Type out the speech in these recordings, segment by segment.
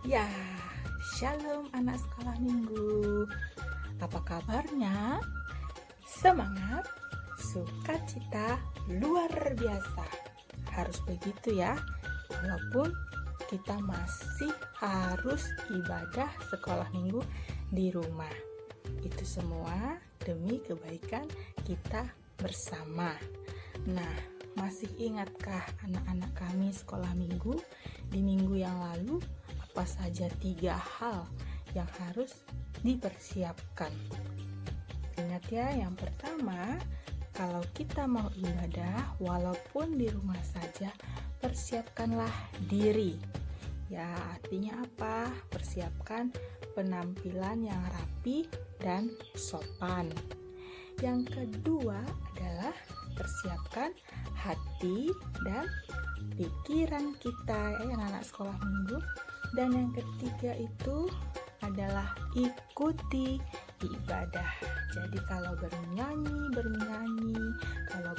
Ya, shalom anak sekolah minggu. Apa kabarnya? Semangat, sukacita luar biasa. Harus begitu ya, walaupun kita masih harus ibadah sekolah minggu di rumah. Itu semua demi kebaikan kita bersama. Nah, masih ingatkah anak-anak kami sekolah minggu di minggu yang lalu apa saja 3 hal yang harus dipersiapkan? Ingat ya, yang pertama, kalau kita mau ibadah walaupun di rumah saja, persiapkanlah diri. Ya, artinya apa? Persiapkan penampilan yang rapi dan sopan. Yang kedua adalah persiapkan hati dan pikiran kita, anak-anak sekolah minggu. Dan yang ketiga itu adalah ikuti ibadah. Jadi kalau bernyanyi, kalau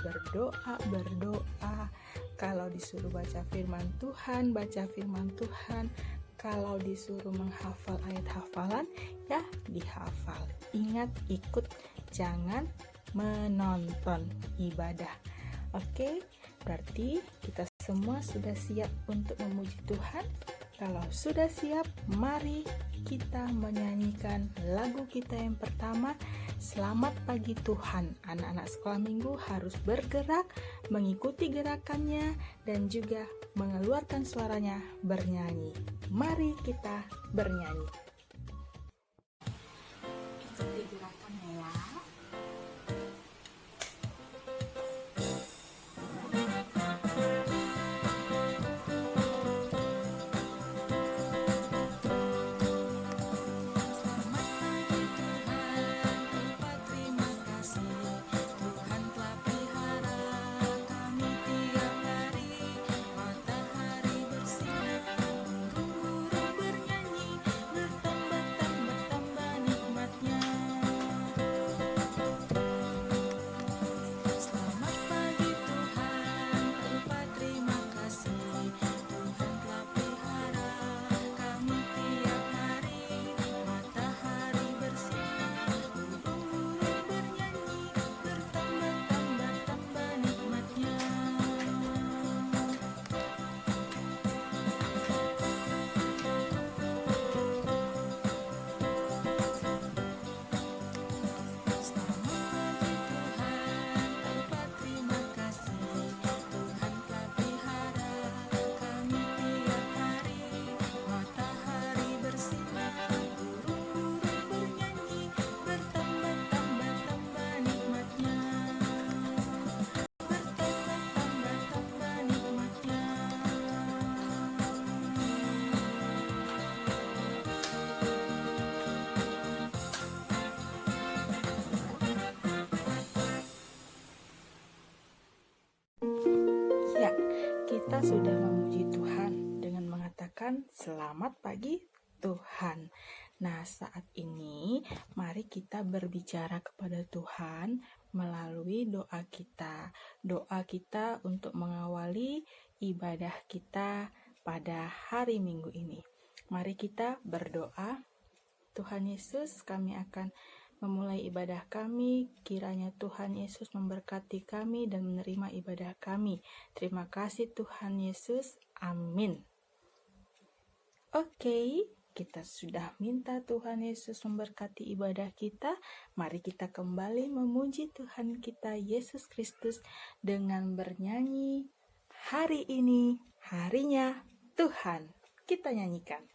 berdoa, kalau disuruh baca firman Tuhan, baca firman Tuhan, kalau disuruh menghafal ayat hafalan, ya dihafal. Ingat, ikut, jangan menonton ibadah. Oke, berarti kita semua sudah siap untuk memuji Tuhan. Kalau sudah siap, mari kita menyanyikan lagu kita yang pertama, Selamat Pagi Tuhan. Anak-anak sekolah minggu harus bergerak, mengikuti gerakannya, dan juga mengeluarkan suaranya bernyanyi. Mari kita bernyanyi. Ikuti gerakannya ya. Ya, kita sudah memuji Tuhan dengan mengatakan selamat pagi Tuhan. Nah, saat ini mari kita berbicara kepada Tuhan melalui doa kita. Doa kita untuk mengawali ibadah kita pada hari Minggu ini. Mari kita berdoa. Tuhan Yesus, kami akan memulai ibadah kami. Kiranya Tuhan Yesus memberkati kami dan menerima ibadah kami. Terima kasih Tuhan Yesus. Amin. Oke, kita sudah minta Tuhan Yesus memberkati ibadah kita. Mari kita kembali memuji Tuhan kita Yesus Kristus dengan bernyanyi, hari ini harinya Tuhan. Kita nyanyikan.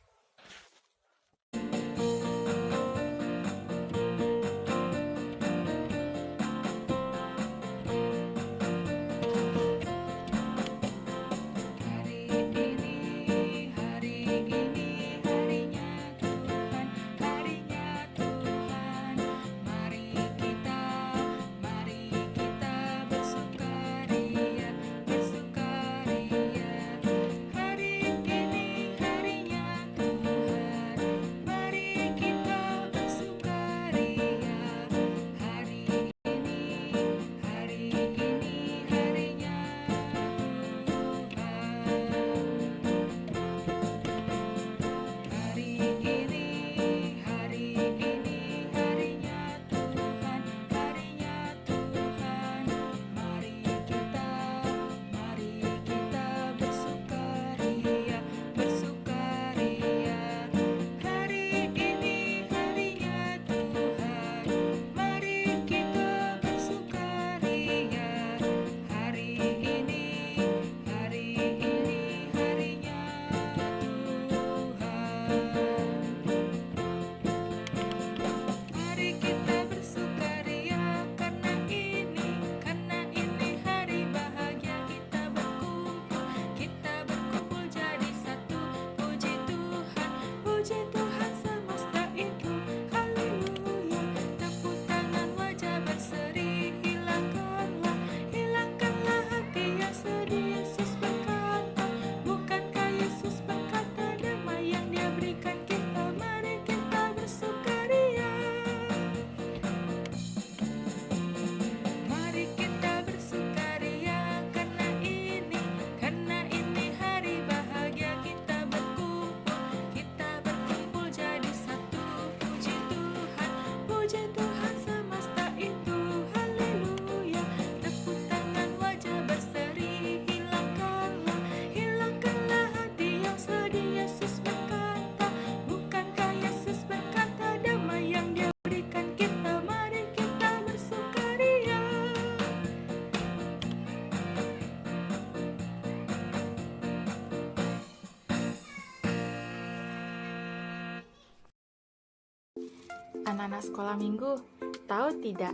Anak-anak sekolah minggu, tahu tidak?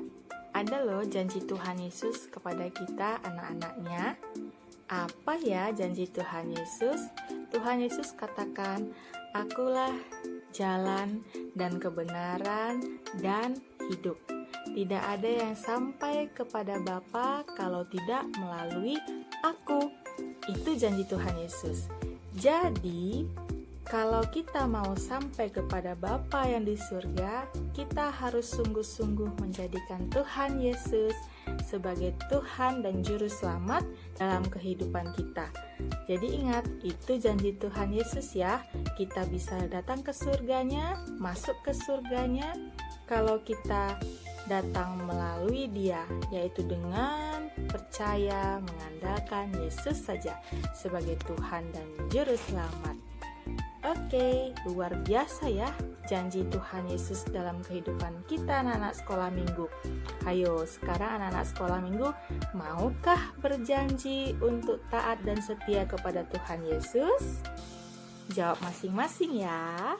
Ada loh janji Tuhan Yesus kepada kita anak-anaknya. Apa ya janji Tuhan Yesus? Tuhan Yesus katakan, "Akulah jalan dan kebenaran dan hidup. Tidak ada yang sampai kepada Bapa kalau tidak melalui aku." Itu janji Tuhan Yesus. Jadi, kalau kita mau sampai kepada Bapa yang di surga, kita harus sungguh-sungguh menjadikan Tuhan Yesus sebagai Tuhan dan Juru Selamat dalam kehidupan kita. Jadi ingat, itu janji Tuhan Yesus ya. Kita bisa datang ke surganya, masuk ke surganya, kalau kita datang melalui Dia, yaitu dengan percaya mengandalkan Yesus saja sebagai Tuhan dan Juru Selamat. Oke, luar biasa ya janji Tuhan Yesus dalam kehidupan kita anak-anak sekolah minggu. Ayo, sekarang anak-anak sekolah minggu, maukah berjanji untuk taat dan setia kepada Tuhan Yesus? Jawab masing-masing ya.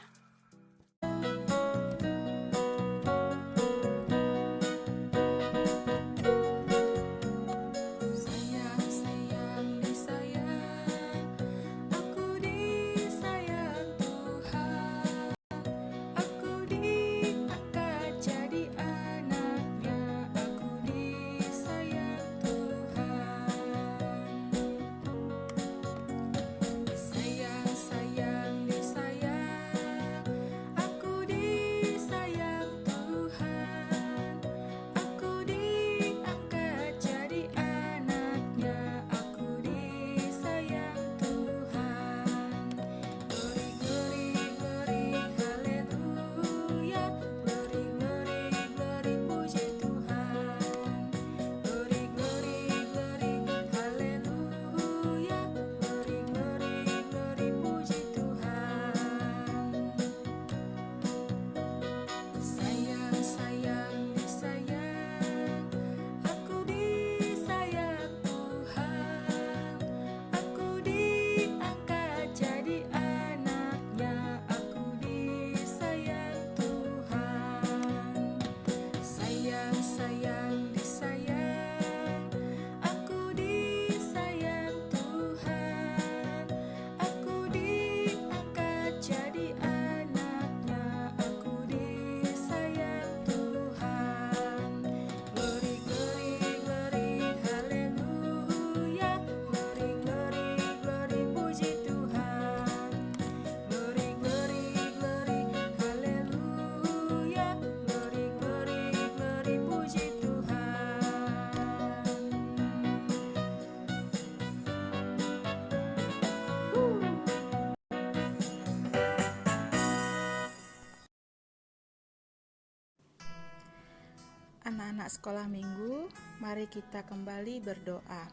Anak-anak sekolah minggu, mari kita kembali berdoa.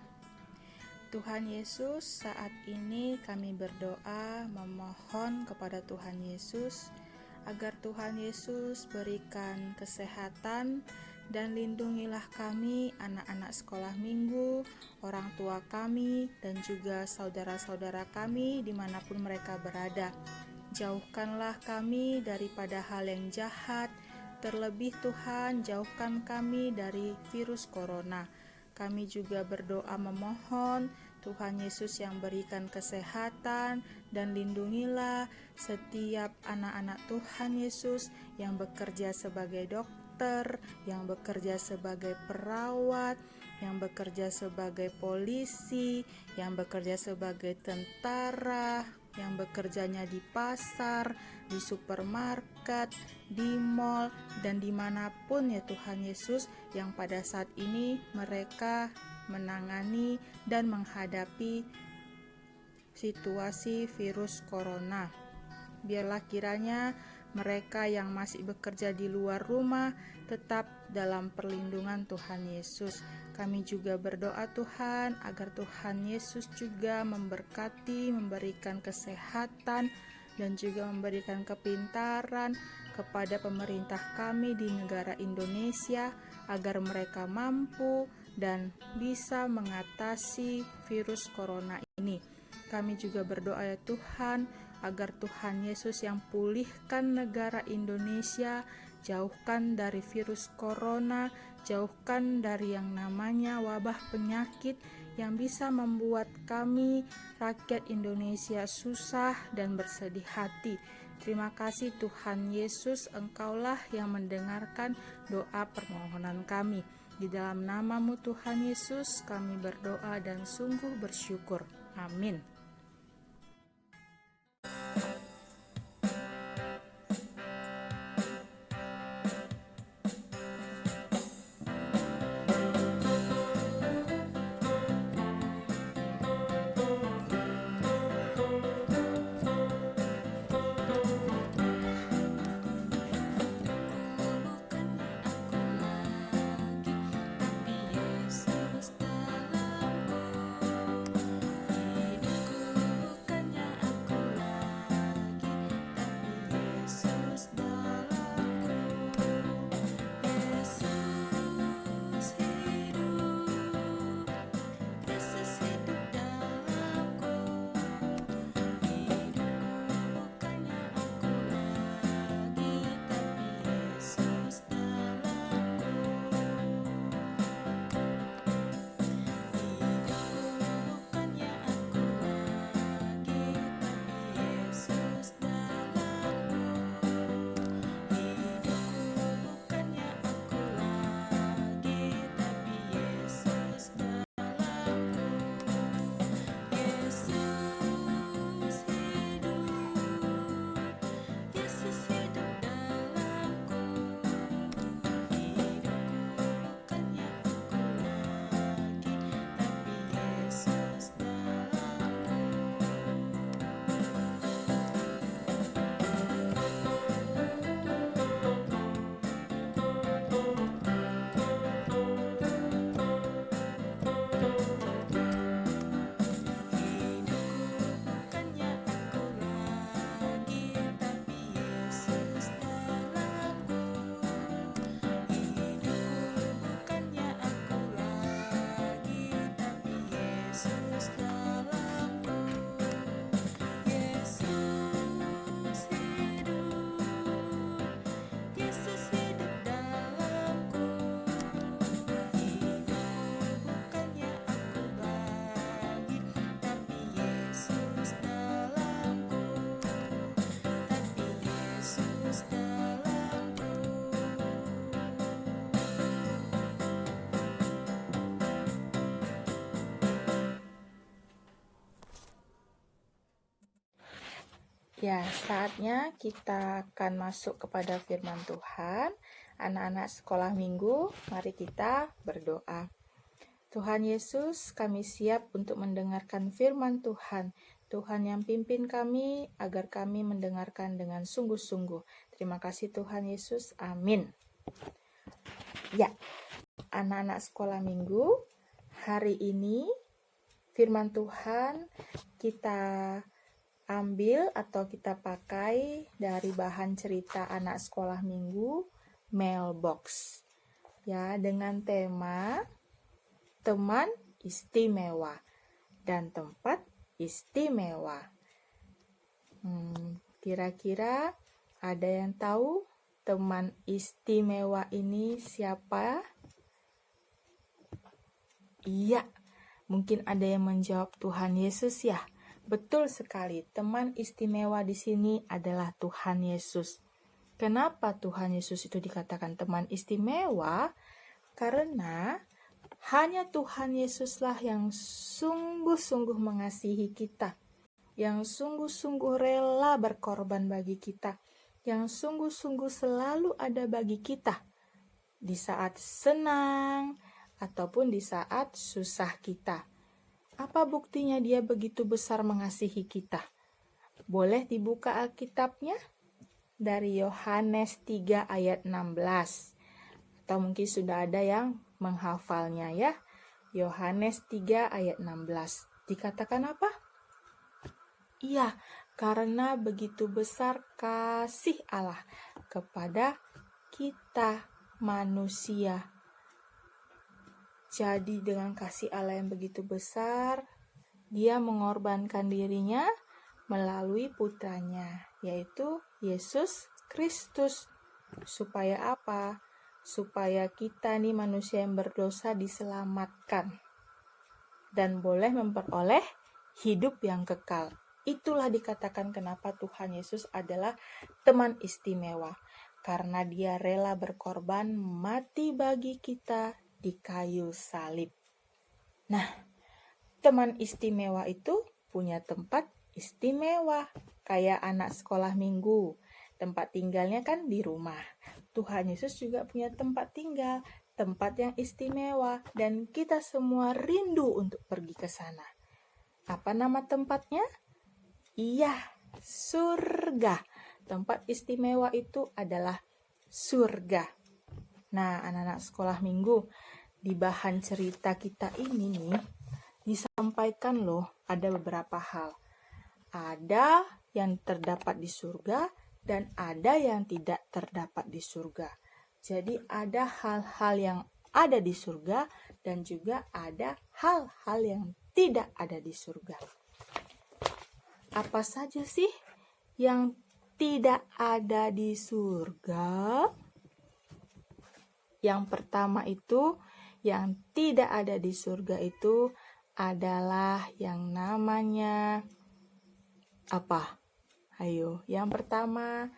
Tuhan Yesus, saat ini kami berdoa memohon kepada Tuhan Yesus agar Tuhan Yesus berikan kesehatan dan lindungilah kami anak-anak sekolah minggu, orang tua kami dan juga saudara-saudara kami dimanapun mereka berada. Jauhkanlah kami daripada hal yang jahat. Terlebih Tuhan, jauhkan kami dari virus corona. Kami juga berdoa memohon Tuhan Yesus yang berikan kesehatan dan lindungilah setiap anak-anak Tuhan Yesus yang bekerja sebagai dokter, yang bekerja sebagai perawat, yang bekerja sebagai polisi, yang bekerja sebagai tentara, yang bekerjanya di pasar, di supermarket, di mall, dan dimanapun ya Tuhan Yesus yang pada saat ini mereka menangani dan menghadapi situasi virus corona. Biarlah kiranya mereka yang masih bekerja di luar rumah tetap dalam perlindungan Tuhan Yesus. Kami juga berdoa Tuhan agar Tuhan Yesus juga memberkati, memberikan kesehatan dan juga memberikan kepintaran kepada pemerintah kami di negara Indonesia agar mereka mampu dan bisa mengatasi virus corona ini. Kami juga berdoa ya Tuhan agar Tuhan Yesus yang pulihkan negara Indonesia jauhkan dari virus corona, jauhkan dari yang namanya wabah penyakit yang bisa membuat kami rakyat Indonesia susah dan bersedih hati. Terima kasih Tuhan Yesus, Engkaulah yang mendengarkan doa permohonan kami. Di dalam nama-Mu Tuhan Yesus kami berdoa dan sungguh bersyukur. Amin. Ya, saatnya kita akan masuk kepada firman Tuhan. Anak-anak sekolah minggu, mari kita berdoa. Tuhan Yesus, kami siap untuk mendengarkan firman Tuhan. Tuhan yang pimpin kami agar kami mendengarkan dengan sungguh-sungguh. Terima kasih Tuhan Yesus. Amin. Ya, anak-anak sekolah minggu, hari ini firman Tuhan kita ambil atau kita pakai dari bahan cerita anak sekolah minggu Mailbox. Ya, dengan tema teman istimewa dan tempat istimewa. Kira-kira ada yang tahu teman istimewa ini siapa? Iya, mungkin ada yang menjawab Tuhan Yesus ya. Betul sekali, teman istimewa di sini adalah Tuhan Yesus. Kenapa Tuhan Yesus itu dikatakan teman istimewa? Karena hanya Tuhan Yesuslah yang sungguh-sungguh mengasihi kita, yang sungguh-sungguh rela berkorban bagi kita, yang sungguh-sungguh selalu ada bagi kita di saat senang ataupun di saat susah kita. Apa buktinya dia begitu besar mengasihi kita? Boleh dibuka Alkitabnya dari Yohanes 3 ayat 16. Atau mungkin sudah ada yang menghafalnya ya. Yohanes 3 ayat 16. Dikatakan apa? Iya, karena begitu besar kasih Allah kepada kita manusia. Jadi dengan kasih Allah yang begitu besar, dia mengorbankan dirinya melalui putranya, yaitu Yesus Kristus. Supaya apa? Supaya kita nih manusia yang berdosa diselamatkan dan boleh memperoleh hidup yang kekal. Itulah dikatakan kenapa Tuhan Yesus adalah teman istimewa. Karena dia rela berkorban mati bagi kita di kayu salib. Nah, teman istimewa itu punya tempat istimewa. Kayak anak sekolah minggu. Tempat tinggalnya kan di rumah. Tuhan Yesus juga punya tempat tinggal, tempat yang istimewa, dan kita semua rindu untuk pergi ke sana. Apa nama tempatnya? Iya, surga. Tempat istimewa itu adalah surga. Nah, anak-anak sekolah minggu, di bahan cerita kita ini nih, disampaikan loh ada beberapa hal. Ada yang terdapat di surga, dan ada yang tidak terdapat di surga. Jadi ada hal-hal yang ada di surga dan juga ada hal-hal yang tidak ada di surga. Apa saja sih yang tidak ada di surga? Yang pertama itu, yang tidak ada di surga itu adalah yang namanya apa? Ayo, yang pertama,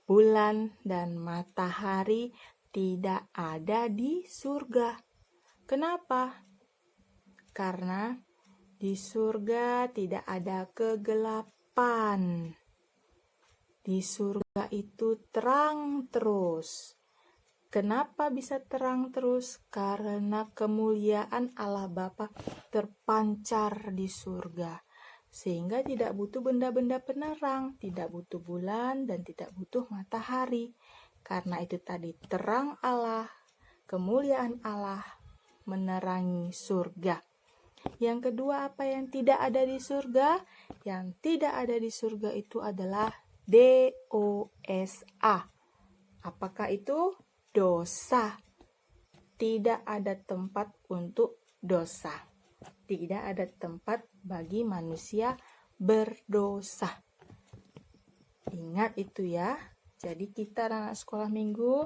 bulan dan matahari tidak ada di surga. Kenapa? Karena di surga tidak ada kegelapan. Di surga itu terang terus. Kenapa bisa terang terus? Karena kemuliaan Allah Bapa terpancar di surga. Sehingga tidak butuh benda-benda penerang, tidak butuh bulan, dan tidak butuh matahari. Karena itu tadi terang Allah, kemuliaan Allah menerangi surga. Yang kedua, apa yang tidak ada di surga? Yang tidak ada di surga itu adalah dosa. Apakah itu? Dosa. Tidak ada tempat untuk dosa. Tidak ada tempat bagi manusia berdosa. Ingat itu ya. Jadi kita anak sekolah minggu,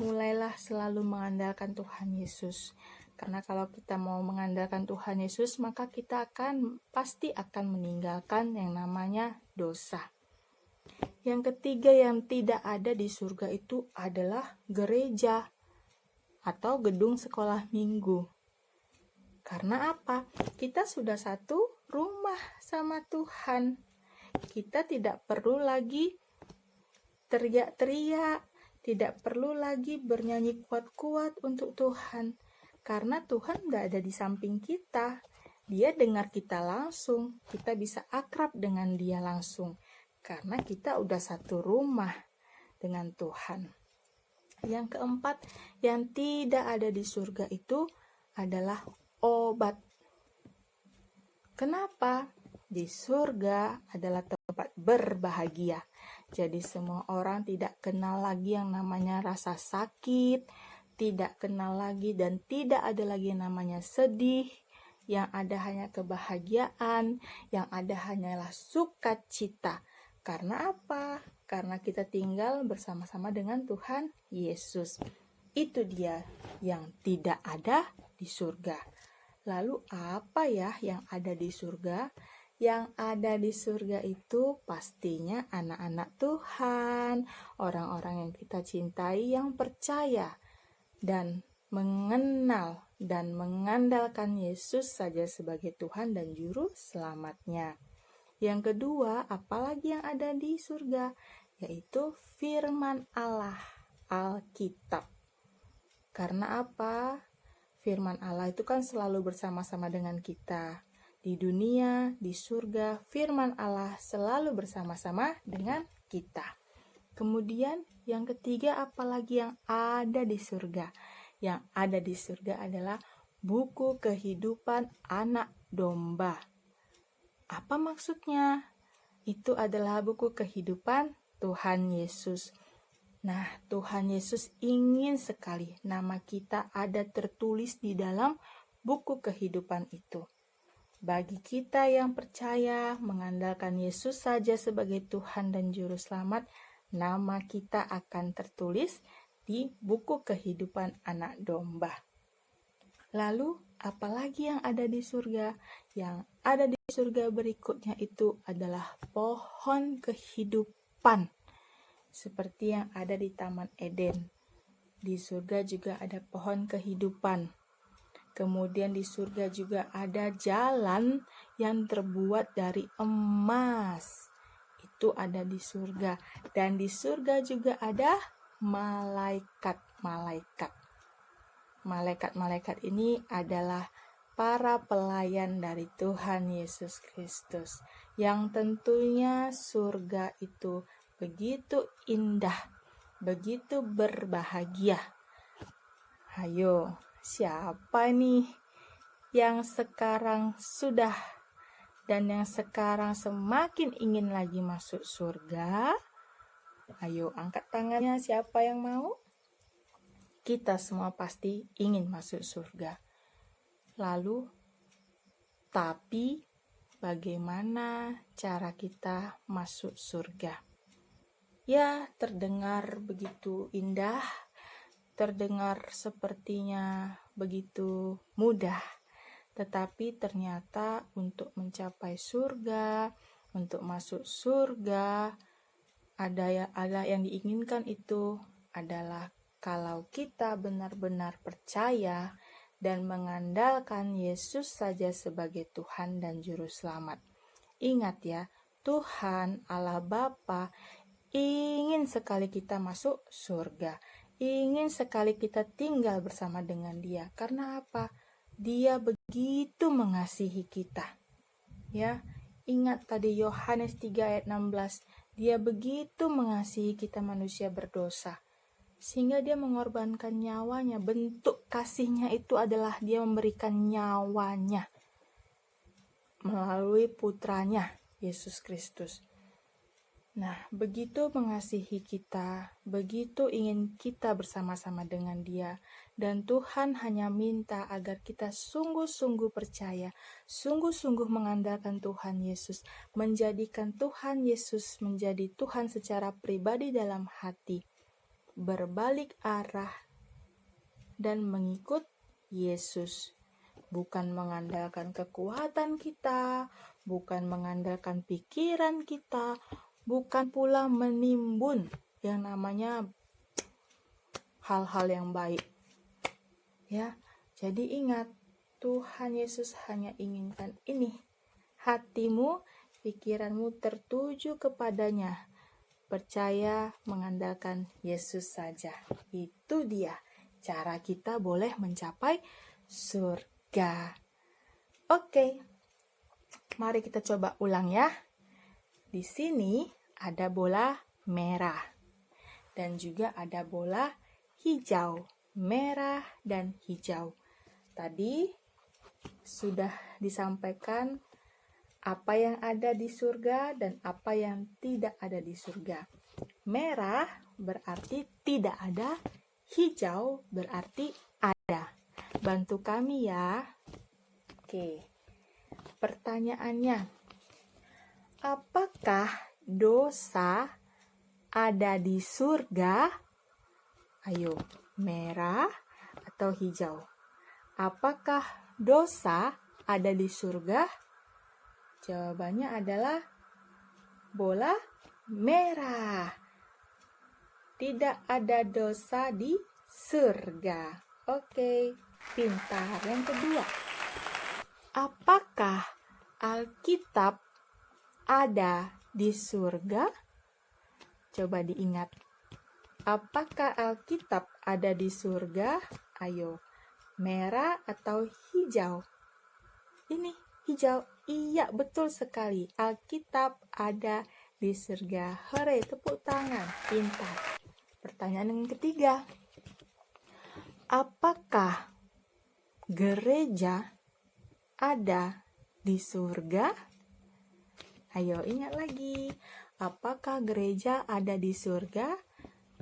mulailah selalu mengandalkan Tuhan Yesus. Karena kalau kita mau mengandalkan Tuhan Yesus, maka kita pasti akan meninggalkan yang namanya dosa. Yang ketiga yang tidak ada di surga itu adalah gereja atau gedung sekolah minggu. Karena apa? Kita sudah satu rumah sama Tuhan. Kita tidak perlu lagi teriak-teriak, tidak perlu lagi bernyanyi kuat-kuat untuk Tuhan. Karena Tuhan tidak ada di samping kita. Dia dengar kita langsung, kita bisa akrab dengan dia langsung. Karena kita udah satu rumah dengan Tuhan. Yang keempat, yang tidak ada di surga itu adalah obat. Kenapa? Di surga adalah tempat berbahagia. Jadi semua orang tidak kenal lagi yang namanya rasa sakit, tidak kenal lagi dan tidak ada lagi yang namanya sedih. Yang ada hanya kebahagiaan, yang ada hanyalah sukacita. Karena apa? Karena kita tinggal bersama-sama dengan Tuhan Yesus. Itu dia yang tidak ada di surga. Lalu apa ya yang ada di surga? Yang ada di surga itu pastinya anak-anak Tuhan, orang-orang yang kita cintai, yang percaya dan mengenal dan mengandalkan Yesus saja sebagai Tuhan dan Juru Selamatnya. Yang kedua, apalagi yang ada di surga? Yaitu firman Allah, Alkitab. Karena apa? Firman Allah itu kan selalu bersama-sama dengan kita. Di dunia, di surga, firman Allah selalu bersama-sama dengan kita. Kemudian yang ketiga, apalagi yang ada di surga? Yang ada di surga adalah buku kehidupan anak domba. Apa maksudnya? Itu adalah buku kehidupan Tuhan Yesus. Nah, Tuhan Yesus ingin sekali nama kita ada tertulis di dalam buku kehidupan itu. Bagi kita yang percaya mengandalkan Yesus saja sebagai Tuhan dan Juru Selamat, nama kita akan tertulis di buku kehidupan anak domba. Lalu, apalagi yang ada di surga? Yang ada di surga berikutnya itu adalah pohon kehidupan, seperti yang ada di Taman Eden. Di surga juga ada pohon kehidupan. Kemudian di surga juga ada jalan yang terbuat dari emas. Itu ada di surga. Dan di surga juga ada malaikat-malaikat. Malaikat-malaikat ini adalah para pelayan dari Tuhan Yesus Kristus, yang tentunya surga itu begitu indah, begitu berbahagia. Ayo, siapa nih yang sekarang sudah dan yang sekarang semakin ingin lagi masuk surga? Ayo angkat tangannya, siapa yang mau? Kita semua pasti ingin masuk surga. Lalu, tapi bagaimana cara kita masuk surga? Ya, terdengar begitu indah, terdengar sepertinya begitu mudah. Tetapi ternyata untuk mencapai surga, untuk masuk surga, ada yang diinginkan itu adalah kalau kita benar-benar percaya dan mengandalkan Yesus saja sebagai Tuhan dan Juru Selamat. Ingat ya, Tuhan Allah Bapa ingin sekali kita masuk surga. Ingin sekali kita tinggal bersama dengan Dia. Karena apa? Dia begitu mengasihi kita. Ya, ingat tadi Yohanes 3 ayat 16. Dia begitu mengasihi kita manusia berdosa, sehingga dia mengorbankan nyawanya. Bentuk kasihnya itu adalah dia memberikan nyawanya melalui putranya, Yesus Kristus. Nah, begitu mengasihi kita, begitu ingin kita bersama-sama dengan Dia. Dan Tuhan hanya minta agar kita sungguh-sungguh percaya, sungguh-sungguh mengandalkan Tuhan Yesus, menjadikan Tuhan Yesus menjadi Tuhan secara pribadi dalam hati, berbalik arah dan mengikut Yesus. Bukan mengandalkan kekuatan kita, bukan mengandalkan pikiran kita, bukan pula menimbun yang namanya hal-hal yang baik. Ya, jadi ingat, Tuhan Yesus hanya inginkan ini. Hatimu, pikiranmu tertuju kepadanya. Percaya, mengandalkan Yesus saja. Itu dia cara kita boleh mencapai surga. Oke, mari kita coba ulang ya. Di sini ada bola merah dan juga ada bola hijau. Merah dan hijau. Tadi sudah disampaikan apa yang ada di surga dan apa yang tidak ada di surga. Merah berarti tidak ada, hijau berarti ada. Bantu kami ya. Oke. Pertanyaannya, apakah dosa ada di surga? Ayo, merah atau hijau? Apakah dosa ada di surga? Jawabannya adalah bola merah. Tidak ada dosa di surga. Oke, pintar. Yang kedua, apakah Alkitab ada di surga? Coba diingat. Apakah Alkitab ada di surga? Ayo, merah atau hijau? Ini hijau. Iya, betul sekali. Alkitab ada di surga. Hore, tepuk tangan. Pintar. Pertanyaan yang ketiga. Apakah gereja ada di surga? Ayo, ingat lagi. Apakah gereja ada di surga?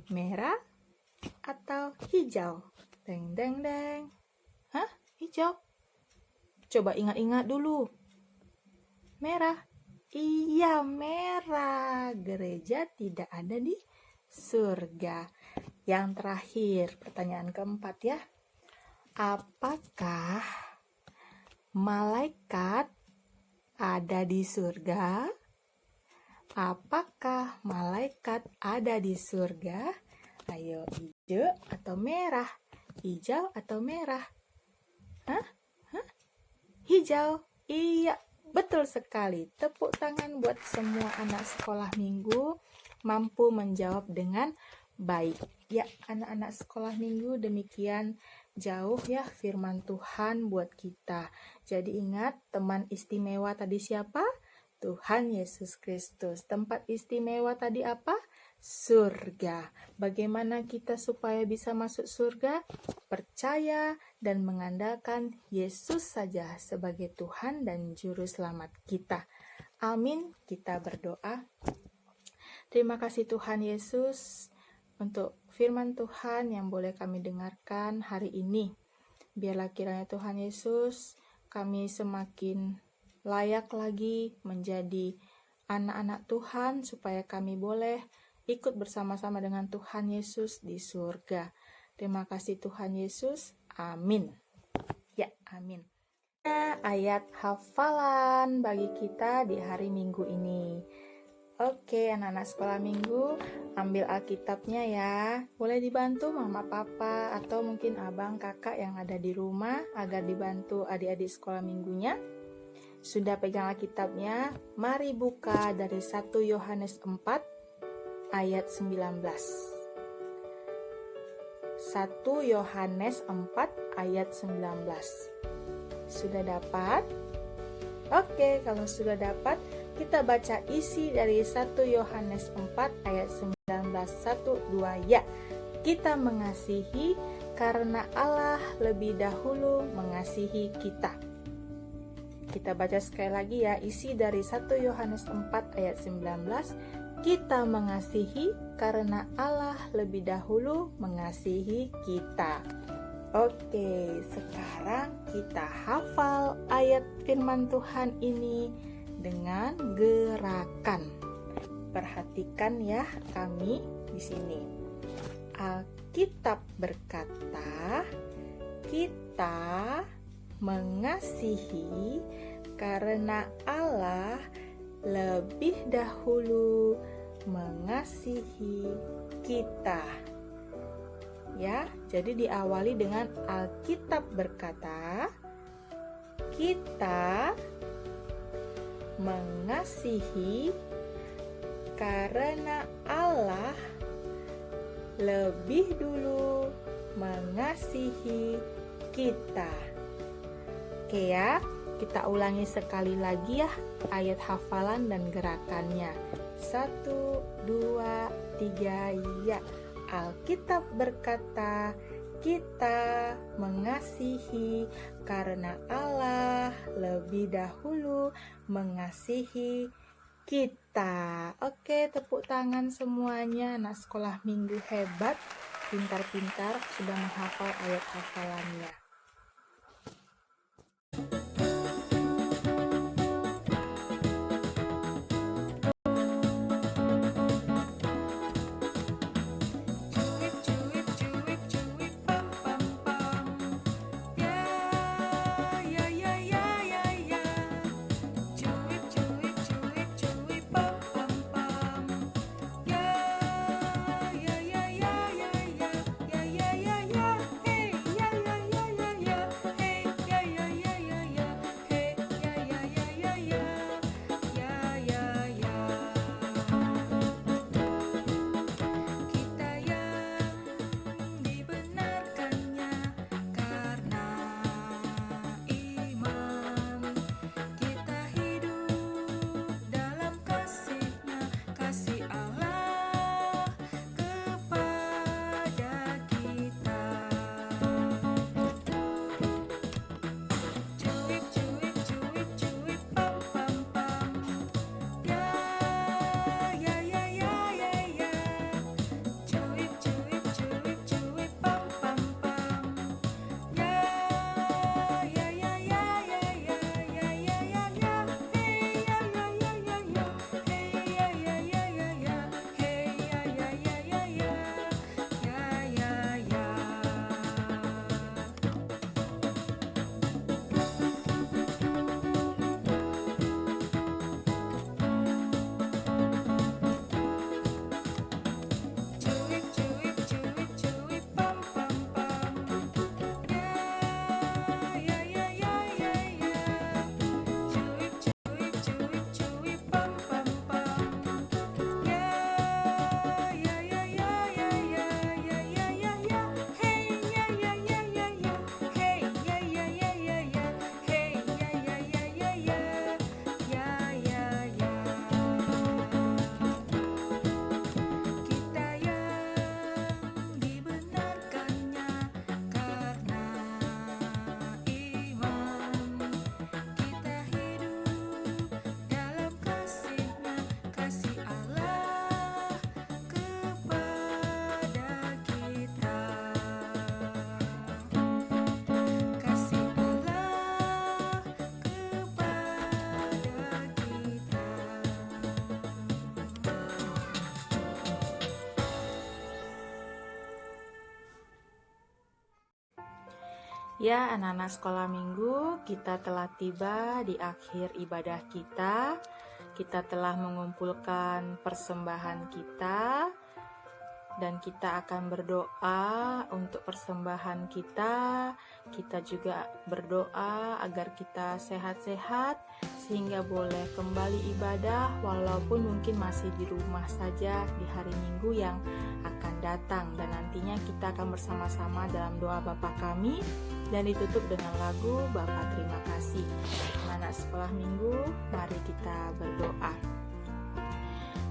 Merah atau hijau? Deng, deng, deng. Hijau. Coba ingat-ingat dulu. Merah. Iya, merah. Gereja tidak ada di surga. Yang terakhir, pertanyaan keempat ya. Apakah malaikat ada di surga? Apakah malaikat ada di surga? Ayo, hijau atau merah? Hijau atau merah? Hah? Hijau. Iya, betul sekali. Tepuk tangan buat semua anak sekolah minggu mampu menjawab dengan baik. Ya, anak-anak sekolah minggu, demikian jauh ya firman Tuhan buat kita. Jadi ingat, teman istimewa tadi siapa? Tuhan Yesus Kristus. Tempat istimewa tadi apa? Surga. Bagaimana kita supaya bisa masuk surga? Percaya dan mengandalkan Yesus saja sebagai Tuhan dan Juru Selamat kita. Amin. Kita berdoa. Terima kasih Tuhan Yesus untuk firman Tuhan yang boleh kami dengarkan hari ini. Biarlah kiranya Tuhan Yesus kami semakin layak lagi menjadi anak-anak Tuhan supaya kami boleh ikut bersama-sama dengan Tuhan Yesus di surga. Terima kasih Tuhan Yesus. Amin. Ya, amin. Ayat hafalan bagi kita di hari Minggu ini. Oke, anak-anak sekolah minggu, ambil Alkitabnya ya. Boleh dibantu mama papa atau mungkin abang kakak yang ada di rumah agar dibantu adik-adik sekolah minggunya. Sudah pegang Alkitabnya? Mari buka dari 1 Yohanes 4 ayat 19. 1 Yohanes 4 ayat 19. Sudah dapat? Oke, kalau sudah dapat, kita baca isi dari 1 Yohanes 4 ayat 19. 1, 2, ya. Kita mengasihi karena Allah lebih dahulu mengasihi kita. Kita baca sekali lagi ya, isi dari 1 Yohanes 4 ayat 19. Kita mengasihi karena Allah lebih dahulu mengasihi kita. Oke, sekarang kita hafal ayat firman Tuhan ini dengan gerakan. Perhatikan ya kami di sini. Alkitab berkata, kita mengasihi karena Allah lebih dahulu mengasihi kita. Ya, jadi diawali dengan Alkitab berkata, kita mengasihi karena Allah lebih dulu mengasihi kita. Oke ya, kita ulangi sekali lagi ya ayat hafalan dan gerakannya. 1, 2, 3, ya. Alkitab berkata, kita mengasihi karena Allah lebih dahulu mengasihi kita. Oke, tepuk tangan semuanya. Anak sekolah minggu hebat, pintar-pintar sudah menghafal ayat hafalannya. Ya, anak-anak sekolah minggu, kita telah tiba di akhir ibadah kita. Kita telah mengumpulkan persembahan kita, dan kita akan berdoa untuk persembahan kita. Kita juga berdoa agar kita sehat-sehat sehingga boleh kembali ibadah walaupun mungkin masih di rumah saja di hari Minggu yang akan datang. Dan nantinya kita akan bersama-sama dalam doa Bapa Kami dan ditutup dengan lagu Bapa Terima Kasih. Anak sekolah minggu, mari kita berdoa.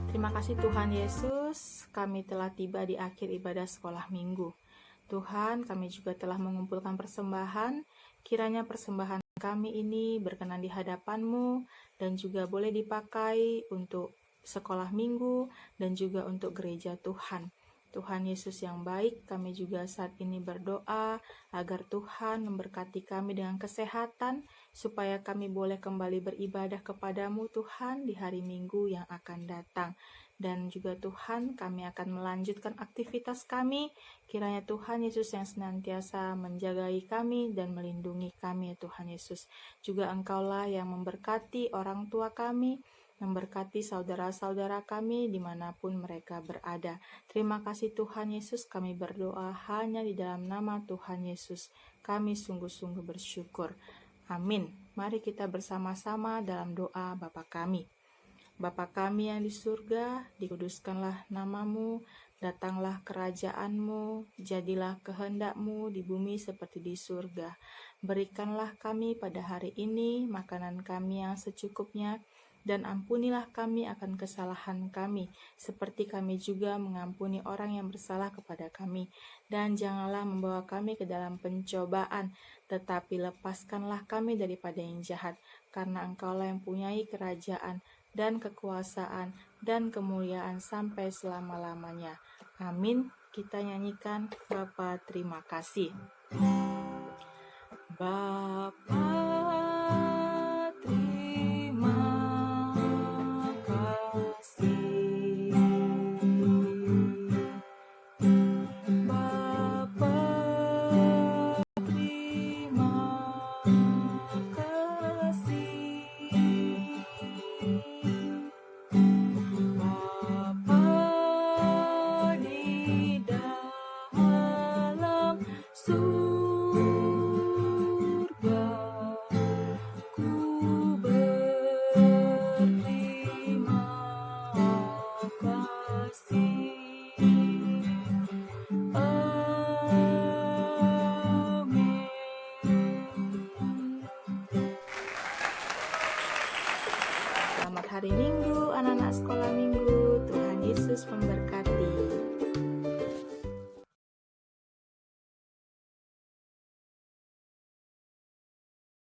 Terima kasih Tuhan Yesus, kami telah tiba di akhir ibadah sekolah minggu. Tuhan, kami juga telah mengumpulkan persembahan, kiranya persembahan kami ini berkenan di hadapan-Mu dan juga boleh dipakai untuk sekolah minggu dan juga untuk gereja Tuhan. Tuhan Yesus yang baik, kami juga saat ini berdoa agar Tuhan memberkati kami dengan kesehatan, supaya kami boleh kembali beribadah kepadamu Tuhan di hari Minggu yang akan datang. Dan juga Tuhan, kami akan melanjutkan aktivitas kami, kiranya Tuhan Yesus yang senantiasa menjagai kami dan melindungi kami, Tuhan Yesus. Juga Engkaulah yang memberkati orang tua kami, memberkati saudara-saudara kami dimanapun mereka berada. Terima kasih Tuhan Yesus, kami berdoa hanya di dalam nama Tuhan Yesus. Kami sungguh-sungguh bersyukur. Amin. Mari kita bersama-sama dalam doa Bapa kami. Bapa kami yang di surga, dikuduskanlah namamu, datanglah kerajaanmu, jadilah kehendakmu di bumi seperti di surga. Berikanlah kami pada hari ini makanan kami yang secukupnya, dan ampunilah kami akan kesalahan kami, seperti kami juga mengampuni orang yang bersalah kepada kami. Dan janganlah membawa kami ke dalam pencobaan, tetapi lepaskanlah kami daripada yang jahat, karena Engkaulah yang mempunyai kerajaan dan kekuasaan dan kemuliaan sampai selama-lamanya. Amin. Kita nyanyikan Bapa Terima Kasih. Bapa